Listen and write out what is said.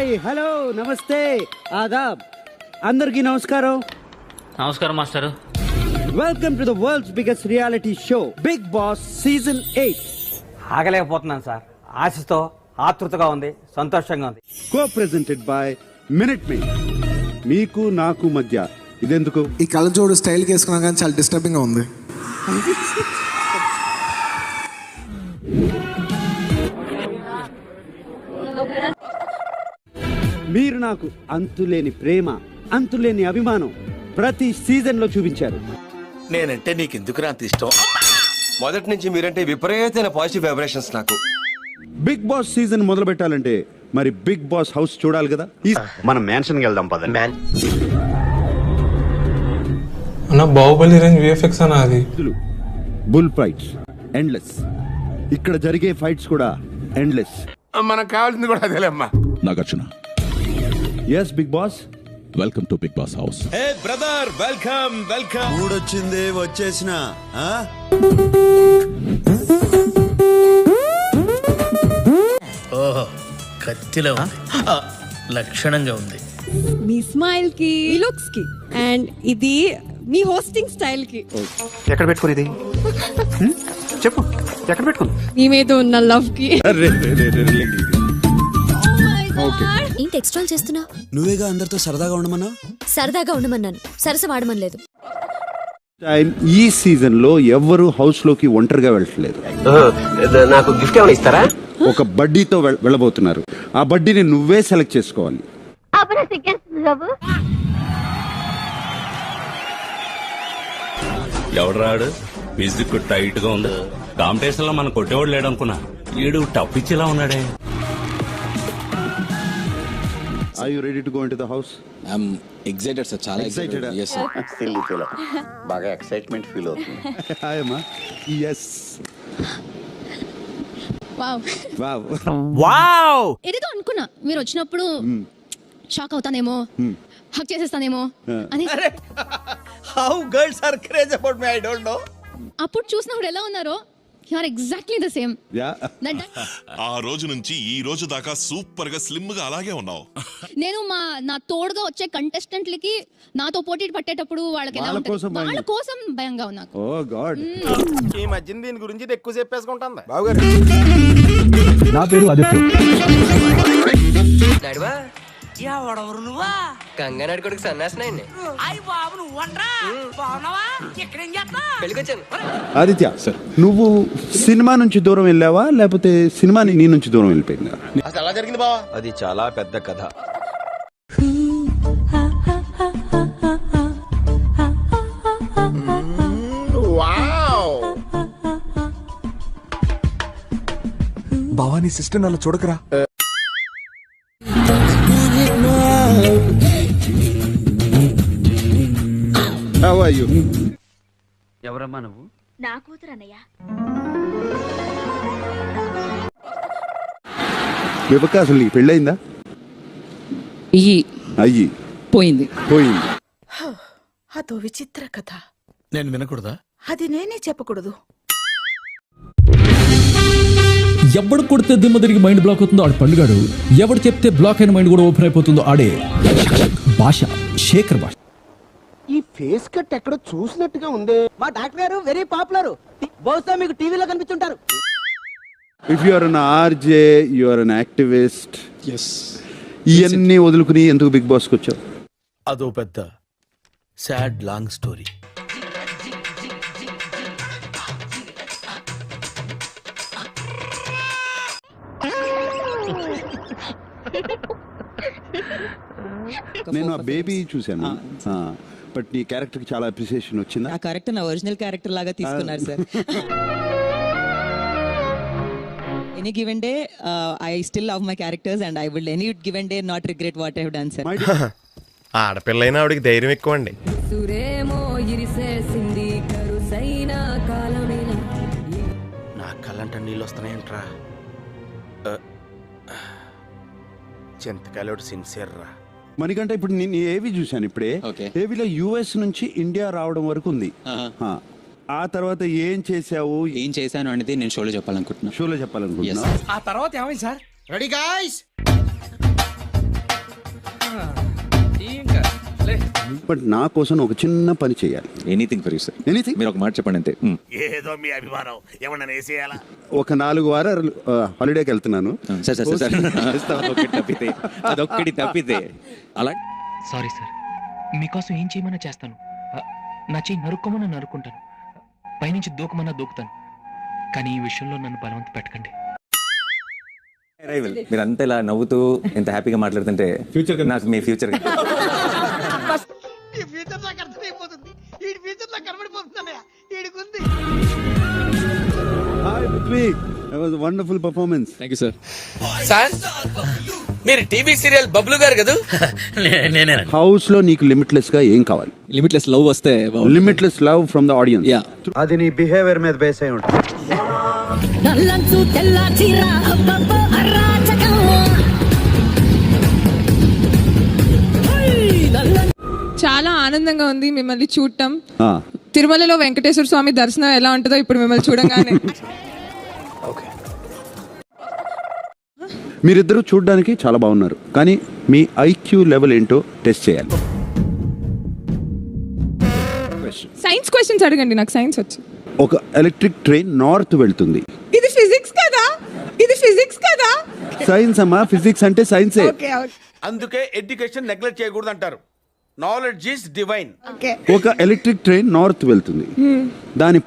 Hi hello నమస్తే ఆదాబ్ అందరికీ నమస్కారం. నమస్కారం master. Welcome to the world's biggest reality show Bigg Boss season 8. ఆగలేకపోతున్నాను సార్. ఆశతో ఆతృతగా ఉంది, సంతోషంగా ఉంది. Co presented by minute me. మీకు నాకు మధ్య ఇదెందుకు? ఈ కళ్ళజోడు స్టైల్ వేసుకున్నా కానీ చాలా డిస్టర్బింగ్ గా ఉంది. మీరు నాకు అంతులేని ప్రేమ, అంతులేని అభిమానం ప్రతి సీజన్ లో చూపించారు. నేనంటే నీకెందుకురా అంత ఇష్టం? మొదటి నుంచి మీరంటే విపరీతమైన పాజిటివ్ వైబ్రేషన్స్ నాకు. బిగ్ బాస్ సీజన్ మొదలు పెట్టాలంటే మరి బిగ్ బాస్ హౌస్ చూడాలి కదా. మనం మ్యాన్షన్ వెళ్దాం పదండి. అన్న బాహుబలి రేంజ్ విఎఫ్ఎక్స్ అన్న అది. Bull fights endless. ఇక్కడ జరిగే ఫైట్స్ కూడా ఎండ్లెస్. మనకు కావాల్సింది కూడా అదేలేమ్మా. Nagarjuna, yes Bigg Boss, welcome to Bigg Boss house. Hey brother, welcome welcome. మూడొచ్చింది వచ్చేసిన. ఓహో, కత్తిలో ఉంది. లక్షణంగా ఉంది. మీ స్మైల్ కి, లుక్స్ కి, అండ్ ఇది మీ హోస్టింగ్ స్టైల్ కి. ఎక్కడ పెట్టుకుని ఇది చెప్పు, ఎక్కడ పెట్టుకుని? మీ మీద ఉన్న లవ్ కి. ఏంటి ఎక్స్ట్రా చేస్తున్నా? నువ్వేగా అందరితో సరదాగా ఉండమన్నా. సరదాగా ఉండమన్నాను, సరస వాడమనలేదు. ఈ సీజన్ లో ఎవ్వరు హౌస్ లోకి ఒంటరిగా వెళ్ళట్లేదు. నాకు గిఫ్ట్ ఏమైనా ఇస్తారా? ఒక బడ్డీతో వెళ్ళబోతున్నారు. ఆ బడ్డీని నువ్వే సెలెక్ట్ చేసుకోవాలి. ఎవడరాడు? ఫిజిక్ టైట్ గా ఉంది. కాంపిటీషన్ లో మనం కొట్టేవాడు లేడు అనుకున్నా. ఈడు టప్ ఇచ్చేలా ఉన్నాడే. Are you ready to go into the house? I'm excited sir, చాలా Excited? Yes sir. Silly feel బాగా ఎక్సైట్మెంట్ ఫీల్ అవుతుంది. Hi అమ్మా. Yes. Wow Wow. వావ్! ఏదేదో అనుకున్నా మీరు వచ్చినప్పుడు షాక్ అవుతానేమో, హక్ చేసేస్తానేమో అని. How girls are craze about me, I don't know. అప్పుడు చూసినప్పుడు ఎలా ఉన్నారో, you are exactly the same. Yeah. ఆ రోజు నుంచి ఈ రోజు దాకా సూపర్ గా స్లిమ్ గా అలాగే ఉన్నావు. నేను నా తోడుగా వచ్చే కంటెస్టెంట్లకి నాతో పోటీ పట్టేటప్పుడు వాళ్ళకి ఎలా ఉంటుంది, వాళ్ళ కోసం భయంగా ఉన్నా. Oh God. ఈ మధ్యన దీని గురించి ఎక్కువ చెప్పేసుకుంటుంది. నా పేరు ఆదిత్య. నడువా ఎవడెవరు నువ్వా? కంగారు కొడుకు సన్నాసినాయండి. పెళ్ళికొచ్చాను. ఆదిత్య, నువ్వు సినిమా నుంచి దూరం వెళ్ళావా లేకపోతే సినిమా నీ నుంచి దూరం వెళ్ళిపోయిందా? అసలు ఎలా జరిగింది బావా? అది చాలా పెద్ద కథ. భవానీ సిస్టర్ నన్ను చూడకరా. How are you? ఎవరమ్మా నువ్వు? నా కూతురు అన్నయ్య. వివకాశం నీకు పెళ్ళయిందా? అయ్యి పోయింది. అదో విచిత్ర కథ. నేను వినకూడదా? అది నేనే చెప్పకూడదు. ఎవడు కొడితే దిమ్మ తిరిగి మైండ్ బ్లాక్ అవుతుందో ఆడు పండుగాడు. ఎవడు చెప్తే బ్లాక్ అయిన మైండ్ కూడా ఓపెన్ అయిపోతుందో ఆడే భాష. శేఖర్ భాష. ఈ ఫేస్ కట్ ఎక్కడో చూసినట్టుగా ఉంది. మా డాక్టర్ గారు వెరీ పాపులర్. బహుశా మీకు టీవీలో కనిపిస్తుంటారు. If you are an RJ, you are an activist. Yes. ఇవన్నీ వదులుకుని ఎందుకు బిగ్ బాస్కి వచ్చావు? అదో పెద్ద సాడ్ లాంగ్ స్టోరీ. నేను ఆ బేబీ చూశాను. బట్ నీ క్యారెక్టర్ కి చాలా అప్రిసియేషన్ వచ్చింది. ఆ క్యారెక్టర్ నా ఒరిజినల్ క్యారెక్టర్ లాగా తీసుకున్నారు sir. Any given day I still love my characters and I will any given day not regret what I have done sir. ఆడపిల్లైనా ఆవిడకి ధైర్యం ఎక్కువ అండి. నా కళ్ళంట నీళ్ళు వస్తున్నాయంట్రా. చింతకాయలు సిన్సియర్ రా. మనకంటే ఇప్పుడు నేను ఏవి చూశాను ఇప్పుడే. ఏవిలో యుఎస్ నుంచి ఇండియా రావడం వరకు ఉంది. ఆ తర్వాత ఏం చేశాను అనేది నేను షోలో చెప్పాలనుకుంటున్నా. ఆ తర్వాత ఏమైంది సార్? రెడీ గాయ్స్, బట్ నా కోసం ఒక చిన్న పని చేయాలి. Anything for you sir. Anything. మీరు ఒక మాట చెప్పండి అంతే. ఏదో మీ అభిమానం ఏమన్నా వేసేయాలా? ఒక 4 వారాలు హాలిడేకి వెళ్తున్నాను. సార్ అదొక్కటి తప్పితే అలా. సారీ సార్, మీకోసం ఏం చేయమన్నా చేస్తాను. నా చెయ్యి నరుక్కోమన్నా నరుక్కుంటాను, పైనుంచి దూకమన్నా దూకుతాను. కానీ ఈ విషయంలో నన్ను బలవంత పెట్టకండి. మీరు అంతా ఇలా నవ్వుతూ ఎంత హ్యాపీగా మాట్లాడుతుంటే ఫ్యూచర్ నాకు మీ ఫ్యూచర్ ఈ ఫ్యూచర్ నాకు అర్థమైపోతుంది. ఈ ఫ్యూచర్ నాకు కనబడిపోతుందన్నయ్య. ఈడికుంది. Hi Prithvi, it was wonderful performance. Thank you sir. Sir, మీరు టీవీ సీరియల్ బబ్లు గారు కదా? నేనే. హౌస్ లో నీకు లిమిట్లెస్ గా ఏం కావాలి? లిమిట్లెస్ లవ్ వస్తే limitless love from the audience. Yeah. అది నీ బిహేవియర్ మీద బేస్ అయి ఉంటుంది. చాలా ఆనందంగా ఉంది మిమ్మల్ని చూడటం. ఆ, తిరుమలలో వెంకటేశ్వర స్వామి దర్శనం ఎలా ఉంటుందో ఇప్పుడు మిమ్మల్ని చూడగానే. మీరిద్దరూ చూడడానికి చాలా బాగున్నారు, కానీ మీ ఐక్యూ లెవెల్ ఏంటో టెస్ట్ చేయాలి. సైన్స్ క్వశ్చన్స్ అడగండి, నాకు సైన్స్ వచ్చు. ఒక ఎలక్ట్రిక్ ట్రైన్ నార్త్ వెళ్తుంది. ఇది ఫిజిక్స్ కదా? ఇది ఫిజిక్స్ కదా? సైన్స్ అమ్మా, ఫిజిక్స్ అంటే సైన్సే. అందుకే ఎడ్యుకేషన్ నెగ్లెక్ట్ చేయకూడదు అంటారు. Knowledge is divine. ఒక ఎలక్ట్రిక్ ట్రైన్ నార్త్ వెళ్తుంది. దాని